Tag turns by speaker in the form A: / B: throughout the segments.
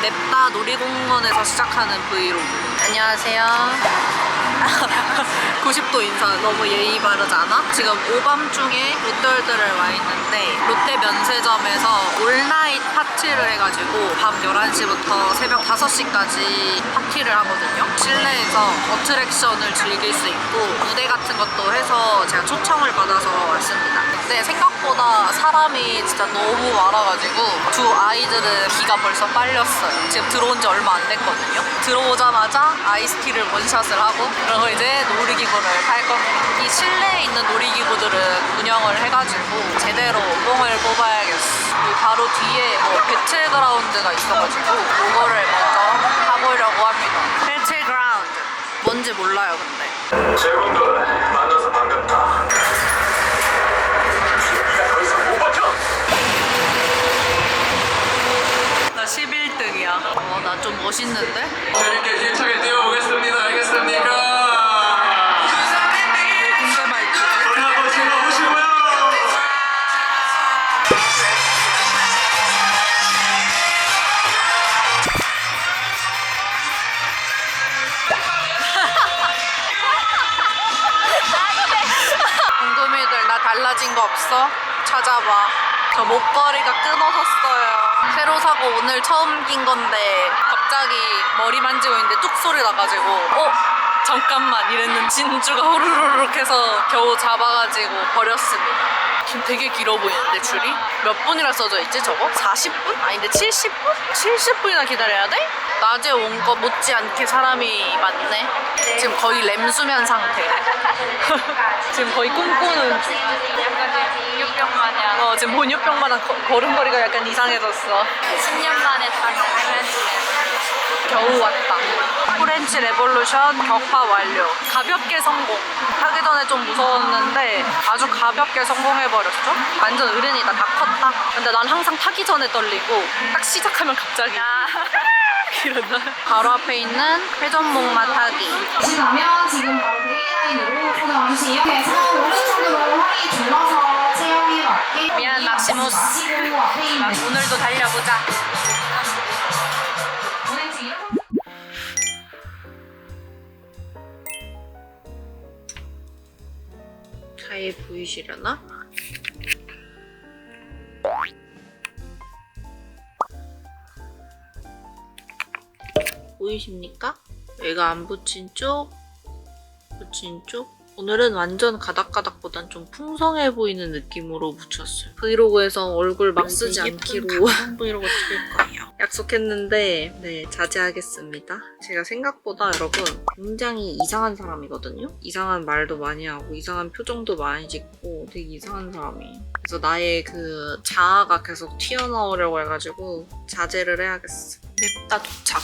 A: 냅다 놀이공원에서 시작하는 브이로그. 안녕하세요. 90도 인사 너무 예의 바르지 않아? 지금 오밤중에 롯데월드를 와 있는데 롯데 면세점에서 올나잇 파티를 해가지고 밤 11시부터 새벽 5시까지 파티를 하거든요. 실내에서 어트랙션을 즐길 수 있고 무대 같은 것도 해서 제가 초청을 받아서 왔습니다. 근데 생각보다 사람이 진짜 너무 많아가지고 두 아이들은 기가 벌써 빨렸어요. 지금 들어온 지 얼마 안 됐거든요. 들어오자마자 아이스티를 원샷을 하고 그리고 이제 놀이기구를 탈 겁니다. 이 실내에 있는 놀이기구들은 운영을 해가지고 제대로 뽕을 뽑아야겠어. 그리고 바로 뒤에 배틀그라운드가 있어가지고 그거를 먼저 타보려고 합니다. 배틀그라운드 뭔지 몰라요 근데.
B: 제군들 만나서 반갑다. 벌써 못 버텨.
A: 나 11등이야. 나 좀 멋있는데?
B: 재밌게 힘차게 뛰어보겠습니다. 알겠습니까?
A: 군대 말투.
B: 소리 한번 질러보시고요.
A: 궁금이들 나 달라진 거 없어? 찾아봐. 저 목걸이가 끊어졌어요. 새로 사고 오늘 처음 낀 건데 갑자기 머리 만지고 있는데 뚝 소리 나가지고 잠깐만 이랬는데 진주가 후루룩 해서 겨우 잡아가지고 버렸습니다. 지금 되게 길어 보이는데 줄이? 몇 분이라 써져 있지 저거? 40분? 아닌데 70분? 70분이나 기다려야 돼? 낮에 온 거 못지않게 사람이 많네. 지금 거의 램수면 상태. 지금 거의 꿈꾸는 중.
C: 본유병 마냥
A: 지금 본유병 마냥 걸음걸이가 약간 이상해졌어.
C: 10년 만에 다시 프렌치
A: 겨우 왔다. 프렌치 레볼루션 격파 완료. 가볍게 성공. 하기 전에 좀 무서웠는데 아주 가볍게 성공해버렸죠? 완전 어른이다. 다 컸다. 근데 난 항상 타기 전에 떨리고 딱 시작하면 갑자기 이러나. 바로 앞에 있는 회전목마 타기.
D: 가면 지금 바로 데이라인으로 잠시 이용해서 오른쪽으로 허리 둘러서 체형에 맞게
A: 미안, 막시무스.
D: 마시고 앞에 있는
A: 오늘도 달려보자. 잘 보이시려나? 보이십니까? 얘가 안 붙인 쪽, 붙인 쪽. 오늘은 완전 가닥가닥보단 좀 풍성해 보이는 느낌으로 붙였어요. 브이로그에서 얼굴 막 쓰지 않기로 브이로그 찍을 거예요. 약속했는데 네, 자제하겠습니다. 제가 생각보다 여러분 굉장히 이상한 사람이거든요. 이상한 말도 많이 하고 이상한 표정도 많이 짓고 되게 이상한 사람이에요. 그래서 나의 그 자아가 계속 튀어나오려고 해가지고 자제를 해야겠어. 냅다 도착.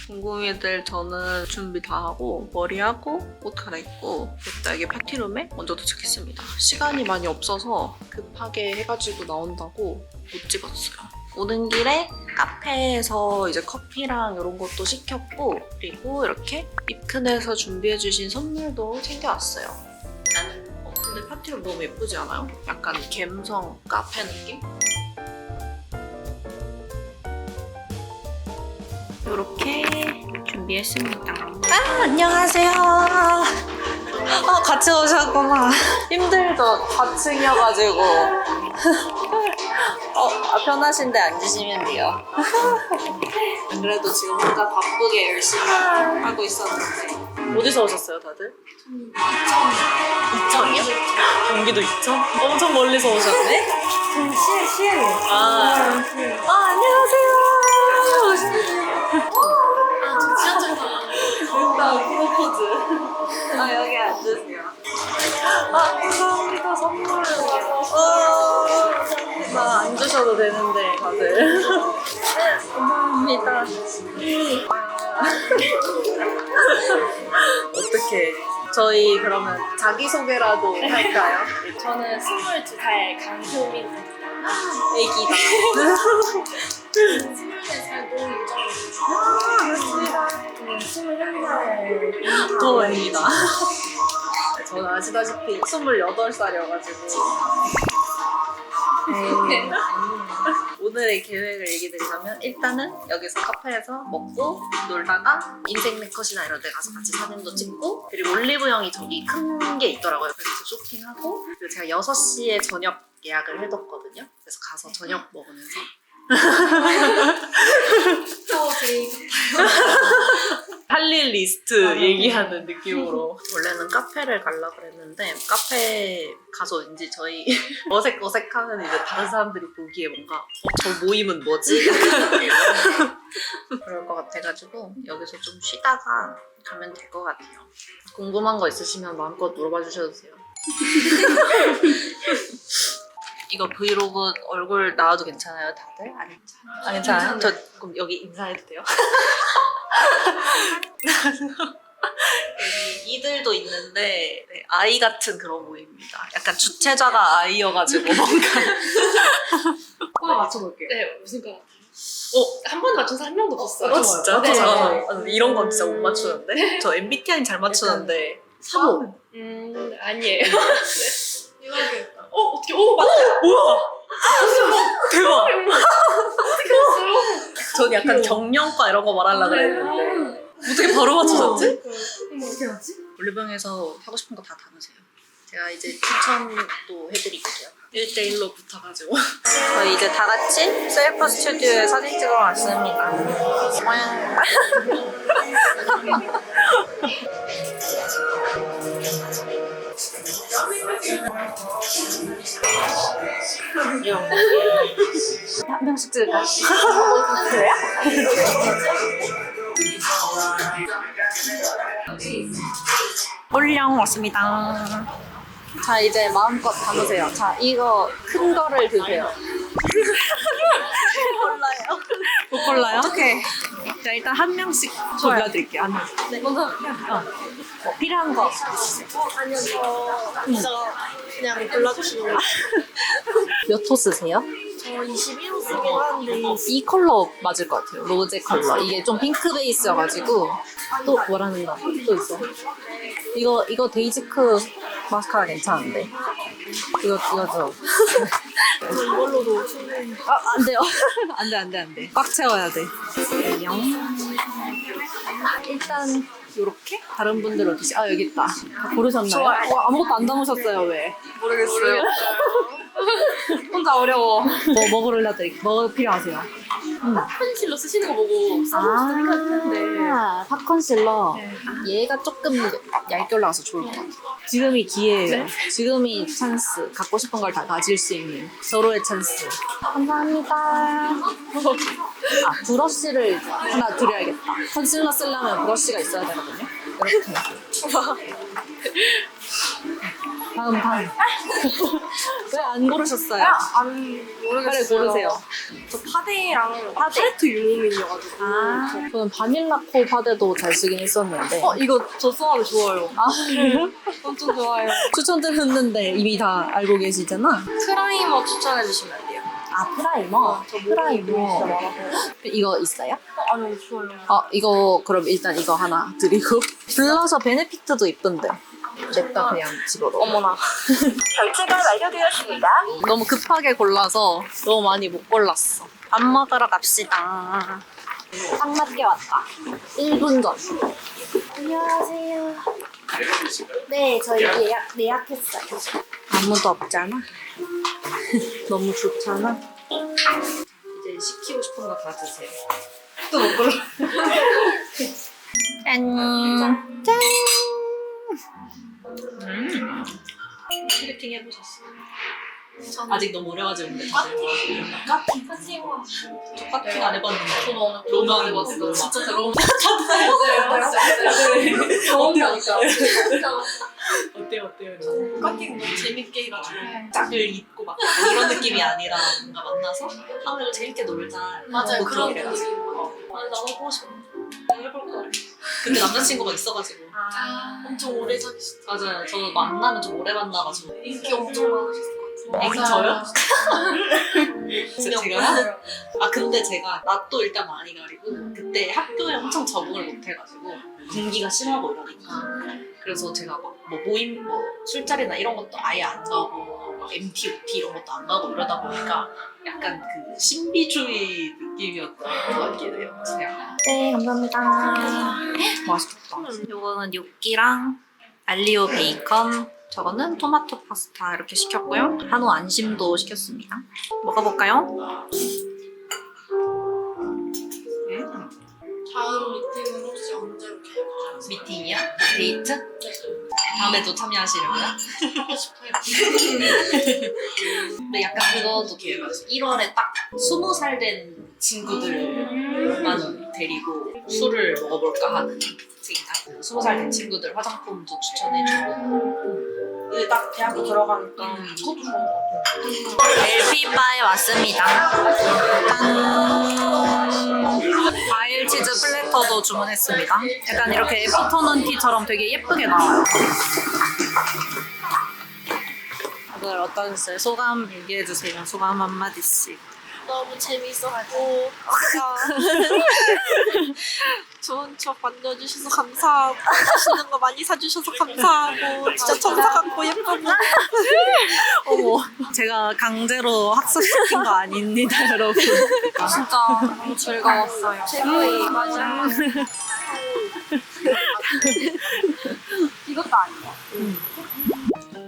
A: 궁금이들 저는 준비 다 하고 머리하고 옷 갈아입고 냅다 여기 파티룸에 먼저 도착했습니다. 시간이 많이 없어서 급하게 해가지고 나온다고 못 찍었어요. 오는 길에 카페에서 이제 커피랑 이런 것도 시켰고 그리고 이렇게 입큰에서 준비해주신 선물도 챙겨왔어요. 나는 근데 파티룸 너무 예쁘지 않아요? 약간 갬성 카페 느낌? 이렇게 준비했습니다. 안녕하세요. 같이 오셨구나. 힘들죠? 4층이어가지고. 편하신데 앉으시면 돼요. 안 그래도 지금 혼자 바쁘게 열심히 하고 있었는데. 어디서 오셨어요, 다들? 이천이요? 경기도 이천? 엄청 멀리서 오셨네?
D: 시에
A: 안녕하세요. 일단 프로포즈. 여기 앉으세요. 감사합니다. 선물을. 나 앉으셔도 되는데 다들. 감사합니다. 어떻게? 저희 그러면 자기소개라도 할까요?
C: 저는 22살 강효민
A: 애기다.
C: 24살 노유정입니다. 저는 21살
A: 도입니다. 저는 아시다시피 28살이어가지고 옷 오늘의 계획을 얘기 드리자면 일단은 여기서 카페에서 먹고 놀다가 인생 네컷이나 이런 데 가서 같이 사진도 찍고 그리고 올리브영이 저기 큰 게 있더라고요. 그래서 쇼핑하고 그리고 제가 6시에 저녁 예약을 해뒀거든요. 그래서 가서 저녁 먹으면서 할 일 리스트 얘기하는 느낌으로 원래는 카페를 가려고 그랬는데 카페 가서 왠지 저희 어색하면 이제 다른 사람들이 보기에 뭔가 저 모임은 뭐지? 그럴 것 같아가지고 여기서 좀 쉬다가 가면 될 것 같아요. 궁금한 거 있으시면 마음껏 물어봐 주셔도 돼요. 이거 브이로그 얼굴 나와도 괜찮아요, 다들? 안 괜찮아요? 저 그럼 여기 인사해도 돼요? 여기 이들도 있는데 네, 아이 같은 그런 모임입니다. 약간 주최자가 아이여가지고 뭔가
C: 한번 맞춰볼게요. 네, 무슨 거 같아요? 한 번도 맞춘 사람 한 명도 없었어요.
A: 진짜?
C: 네.
A: 이런 건 진짜 못 맞추는데? 저 MBTI는 잘 맞추는데 사보
C: 아니에요. 어떻게?
A: 우와! 대박! 전 약간 경영과 이런 거 말하려고 그랬는데 어떻게 바로 맞추셨지?
C: 어떻게 맞지?
A: 올리브영에서 하고 싶은 거 다 담으세요. 제가 이제 추천도 해드릴게요. 1대1로 붙어가지고 저희 이제 다 같이 셀프 스튜디오에 사진 찍으러 왔습니다. 한 명씩 찍을까? 그래요? 올영 왔습니다. 자 이제 마음껏 담으세요. 자 이거 큰 거를 드세요. 몰라요. 못 골라요? 어떻게? 자 일단 한 명씩 골라드릴게요. 한 명씩.
C: 네, 먼저.
A: 뭐 필요한 거.
C: 아니요, 저 진짜 그냥 골라주시는 거.
A: 몇 호 쓰세요?
C: 저 21호 쓰긴 하는데
A: 이 컬러 맞을 것 같아요. 로제 컬러. 이게 좀 핑크 베이스여가지고 또 뭐라는 거 또 있어요. 이거 데이지크 마스카라 괜찮은데. 이거 좀.
C: 이걸로도 충분히.
A: 안 돼요. 안 돼. 꽉 채워야 돼. 일단 요렇게 다른 분들 어디지? 아 여기 있다. 다 고르셨나요?
C: 좋아요.
A: 아무것도 안 담으셨어요 왜?
C: 모르겠어요. 혼자 어려워.
A: 뭐 고르려 드릴게요? 뭐 필요하세요?
C: 컨실러 쓰시는 거 보고 써보고 생각했는데.
A: 팝콘실러. 얘가 조금 얇게 올라가서 좋을 것 같아요. 지금이 기회예요. 지금이 찬스. 갖고 싶은 걸 다 가질 수 있는 서로의 찬스. 감사합니다. 브러쉬를 하나 드려야겠다. 컨실러 쓰려면 브러쉬가 있어야 되거든요. 이렇게. 다음. 왜 안 고르셨어요?
C: 안 모르겠어요.
A: 빨리 고르세요.
C: 저 파데랑 팔레트 유무민이어가지고.
A: 저는 바닐라 코 파데도 잘 쓰긴 했었는데.
C: 이거 저 써하면 좋아요. 엄청 좋아요.
A: 추천드렸는데 이미 다 알고 계시잖아.
C: 프라이머 추천해주시면 돼요.
A: 프라이머?
C: 저 프라이머.
A: 이거 있어요?
C: 아니요, 좋아요.
A: 이거 그럼 일단 이거 하나 드리고. 블러셔 베네피트도 이쁜데. 냅다 그냥 집어넣어.
C: 어머나. 결제가 완료되었습니다.
A: 너무 급하게 골라서 너무 많이 못 골랐어. 밥 먹으러 갑시다. 딱 맞게 왔다. 1분 전.
C: 안녕하세요. 네, 저희 예약했어요.
A: 아무도 없잖아. 너무 좋잖아. 이제 시키고 싶은 거 다 드세요. 또 못 골라. 짠. 짠. 소개팅 해보셨어요? 아직 너무 어려가지고 근데 다들
C: 카팅.
A: 저 카팅 안 해봤는데
C: 저도 오늘
A: 로마 안 해봤어요.
C: 진짜 로마.
A: 어때요?
C: 어때요?
A: 어때요?
C: 카팅 너무 재밌게 해가지고.
A: 짝을 입고 막 이런 느낌이 아니라 뭔가 만나서 하루를 재밌게 놀자.
C: 맞아요,
A: 뭐
C: 그런
A: 그런
C: 느낌.
A: 나도 해보고 싶어.
C: 해볼 거예요.
A: 근데 남자친구가 있어가지고
C: 엄청 오래 사귀셨죠.
A: 맞아요. 저 만나면 좀 오래 만나가지고
C: 인기 엄청 많으셨을 것 같아요.
E: 애기 저요? 제가요? 아 근데 제가 낯도 일단 많이 가리고 그때 학교에 엄청 적응을 못해가지고 공기가 심하고 이러니까 그래서 제가 막 뭐 모임 뭐 술자리나 이런 것도 아예 안 가고 막 MT, OT 이런 것도 안 가고 이러다 보니까 약간 그 신비주의 느낌이었던 것 같긴 해요. 제가.
D: 네, 감사합니다.
E: 맛있겠다.
A: 요거는 뇨끼랑 알리오 베이컨, 저거는 토마토 파스타 이렇게 시켰고요. 한우 안심도 시켰습니다. 먹어볼까요?
C: 다음 미팅은 혹시 언제로 계획하세요?
E: 미팅이요? 데이트? 다음에도 참여하시려고요?
C: 하고 싶어요.
E: 근데 약간 그것도 계획하죠. 1월에 딱 20살 된 친구들만 데리고 술을 먹어볼까 하는 생각. 20살 된 친구들 화장품도 추천해주고. 근데 딱 대학교 들어가니까 그것도 좋은 것 같아요.
A: 엘피바에 왔습니다. 짠! 과일 치즈 플래터도 주문했습니다. 약간 이렇게 애프터눈 티처럼 되게 예쁘게 나와요. 다들 어떠셨어요? 소감 얘기해주세요. 소감 한마디씩.
C: 너무 재밌었고 좋은 추억 만들어주셔서 감사하고 맛있는 거 많이 사주셔서 감사하고 진짜 천사 같고 예쁘고
A: 어머, 제가 강제로 학습시킨 거 아닙니다, 여러분.
C: 진짜 너무 즐거웠어요. 최고의 맞아. 이것도 아니야.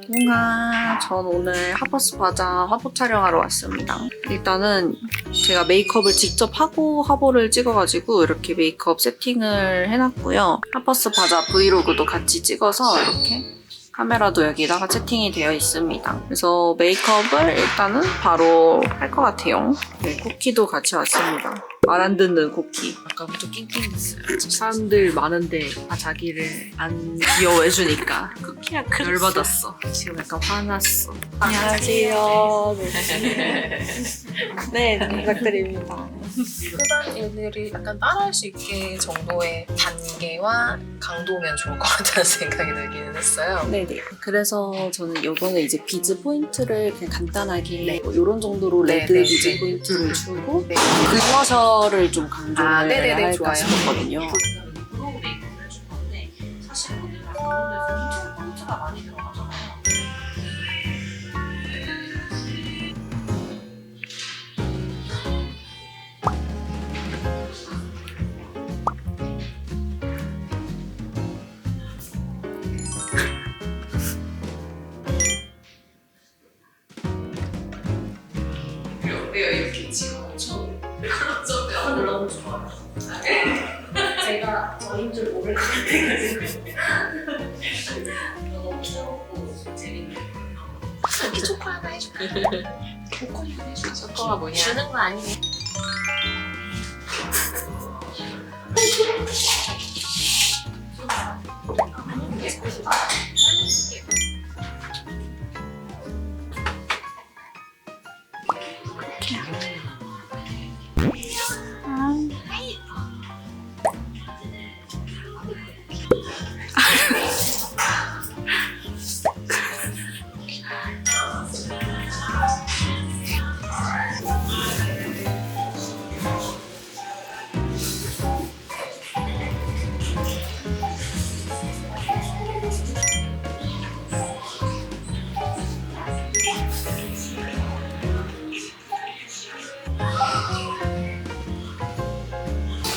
A: 뭔가 전 오늘 하버스 바자 화보 촬영하러 왔습니다. 일단은 제가 메이크업을 직접 하고 화보를 찍어가지고 이렇게 메이크업 세팅을 해놨고요. 하버스 바자 브이로그도 같이 찍어서 이렇게 카메라도 여기다가 세팅이 되어 있습니다. 그래서 메이크업을 일단은 바로 할 것 같아요. 네, 쿠키도 같이 왔습니다. 말 안 듣는 쿠키. 아까부터 낑낑댔어요. 사람들 많은데 자기를 안 귀여워해주니까 쿠키야 열받았어. 지금 약간 화났어. 안녕하세요.
F: 네, 부탁드립니다. 일반 애들이 약간 따라할 수 있게 정도의 단계와 강도면 좋을 것 같다는 생각이 들기는 했어요.
A: 네네. 그래서 저는 이거는 이제 비즈 포인트를 그냥 간단하게 뭐 이런 정도로 레드
F: 네네.
A: 비즈 포인트를 주고
F: 네.
A: 블러셔를 좀 강조를
F: 아, 네네네,
A: 해야 할까
F: 좋아요.
A: 싶었거든요.
E: 브로우 메이크업을 해줄 건데 사실 오늘 그런 데서 엄청 포인트가 많이 들어가잖아요. 왜요? 이렇게 지금 엄청 그런 면을 너무 좋아요. 제가 저인 줄 모를 것 같아가지고 너무 새롭고 재밌는
C: 여기 초코 하나 해줄까? 목걸이 하나 해줄까?
F: 초코가 뭐냐?
C: 주는 거 아니네.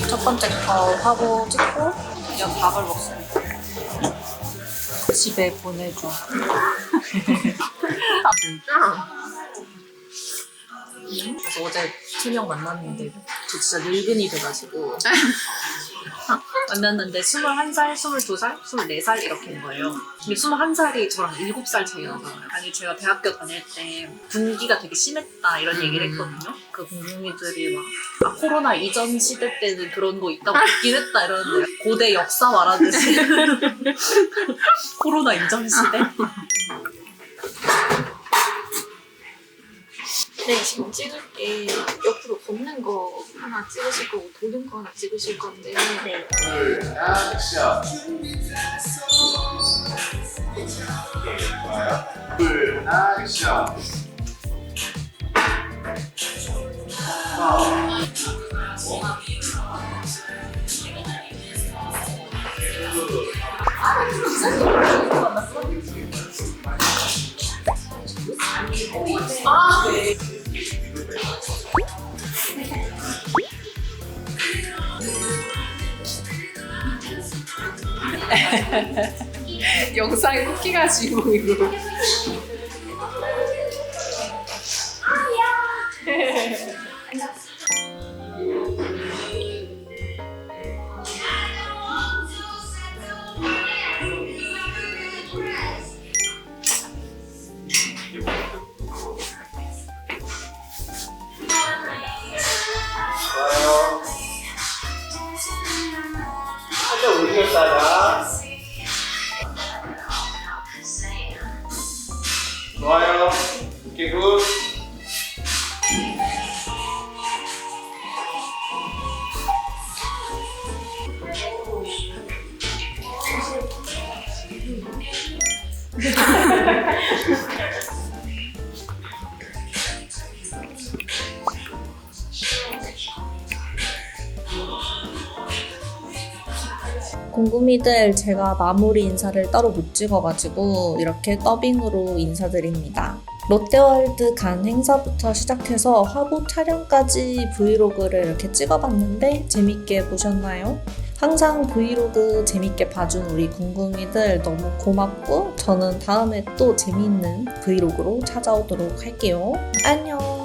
A: 첫 번째 거 화보 찍고 이제 밥을 먹어요. 집에 보내줘.
E: 그래서 어제 2명 만났는데 저 진짜 늙은이 돼가지고 만났는데 21살, 22살, 24살 이렇게인 거예요. 근데 21살이 저랑 7살 차이 나잖아요. 아니 제가 대학교 다닐 때 분기가 되게 심했다 이런 얘기를 했거든요. 그 공중이들이 막 아, 코로나 이전 시대 때는 그런 거 있다고 듣긴 했다 이러는데 고대 역사 말하듯이 코로나 이전 시대?
C: 네, 지금 찍을 게 옆으로 걷는 거 하나 찍으실 거고 도는 거 하나 찍으실 건데 네.
B: 액션. 둘, 액션.
F: 영상에 웃기가지고 이거.
B: 좋아요. 살짝 올리셨다가. 좋아요. 오케이, 굿.
G: 궁금이들 제가 마무리 인사를 따로 못 찍어가지고 이렇게 더빙으로 인사드립니다. 롯데월드 간 행사부터 시작해서 화보 촬영까지 브이로그를 이렇게 찍어봤는데 재밌게 보셨나요? 항상 브이로그 재밌게 봐준 우리 궁금이들 너무 고맙고 저는 다음에 또 재미있는 브이로그로 찾아오도록 할게요. 안녕!